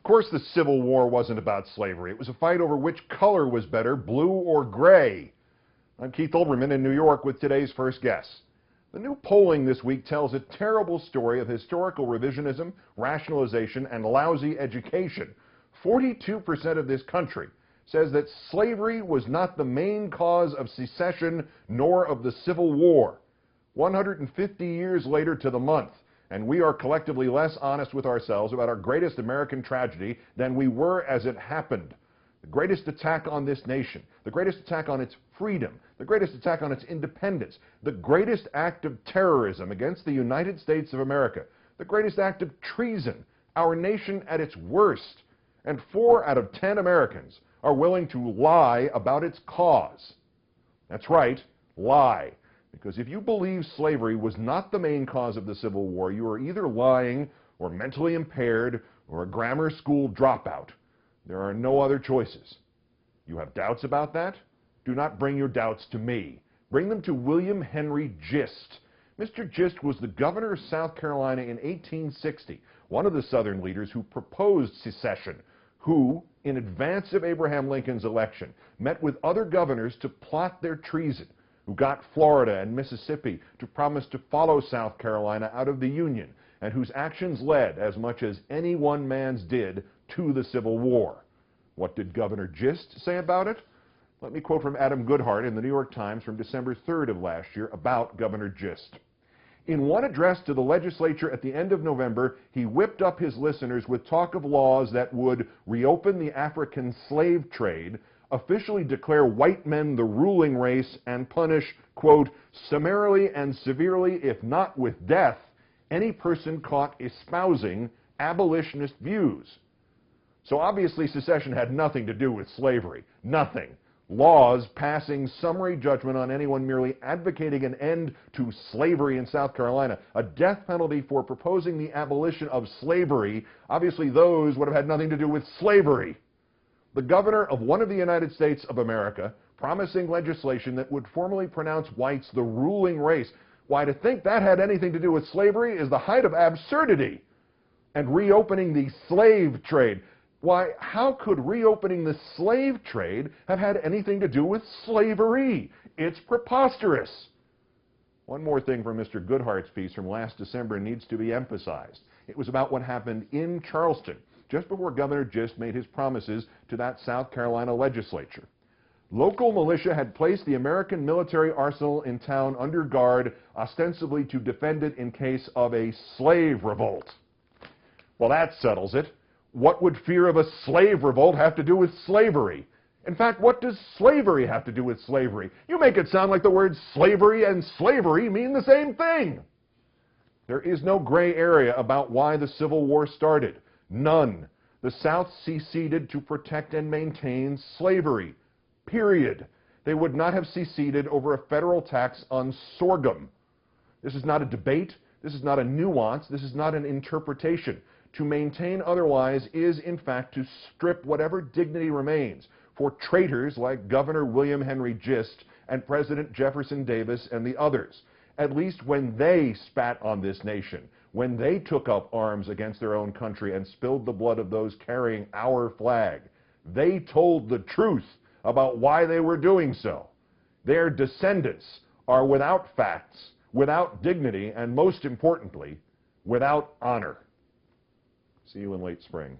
course the Civil War wasn't about slavery. It was a fight over which color was better, blue or gray. I'm Keith Olbermann in New York with today's first guest. The new polling this week tells a terrible story of historical revisionism, rationalization, and lousy education. 42% of this country says that slavery was not the main cause of secession nor of the Civil War. 150 years later to the month, and we are collectively less honest with ourselves about our greatest American tragedy than we were as it happened. The greatest attack on this nation, the greatest attack on its freedom, the greatest attack on its independence, the greatest act of terrorism against the United States of America, the greatest act of treason, our nation at its worst. And 4 out of 10 Americans are willing to lie about its cause. That's right, lie. Because if you believe slavery was not the main cause of the Civil War, you are either lying or mentally impaired or a grammar school dropout. There are no other choices. You have doubts about that? Do not bring your doubts to me. Bring them to William Henry Gist. Mr. Gist was the governor of South Carolina in 1860, one of the Southern leaders who proposed secession, who, in advance of Abraham Lincoln's election, met with other governors to plot their treason, who got Florida and Mississippi to promise to follow South Carolina out of the Union, and whose actions led, as much as any one man's did, to the Civil War. What did Governor Gist say about it? Let me quote from Adam Goodhart in the New York Times from December 3rd of last year about Governor Gist. In one address to the legislature at the end of November, he whipped up his listeners with talk of laws that would reopen the African slave trade, officially declare white men the ruling race, and punish, quote, summarily and severely, if not with death, any person caught espousing abolitionist views. So obviously secession had nothing to do with slavery. Nothing. Laws passing summary judgment on anyone merely advocating an end to slavery in South Carolina, a death penalty for proposing the abolition of slavery, obviously those would have had nothing to do with slavery. The governor of one of the United States of America promising legislation that would formally pronounce whites the ruling race. Why, to think that had anything to do with slavery is the height of absurdity. And reopening the slave trade. Why, how could reopening the slave trade have had anything to do with slavery? It's preposterous. One more thing from Mr. Goodhart's piece from last December needs to be emphasized. It was about what happened in Charleston just before Governor Gist made his promises to that South Carolina legislature. Local militia had placed the American military arsenal in town under guard, ostensibly to defend it in case of a slave revolt. Well, that settles it. What would fear of a slave revolt have to do with slavery? In fact, what does slavery have to do with slavery? You make it sound like the words slavery and slavery mean the same thing. There is no gray area about why the Civil War started. None. The South seceded to protect and maintain slavery. Period. They would not have seceded over a federal tax on sorghum. This is not a debate. This is not a nuance. This is not an interpretation. To maintain otherwise is, in fact, to strip whatever dignity remains for traitors like Governor William Henry Gist and President Jefferson Davis and the others. At least when they spat on this nation, when they took up arms against their own country and spilled the blood of those carrying our flag, they told the truth about why they were doing so. Their descendants are without facts, without dignity, and most importantly, without honor. See you in late spring.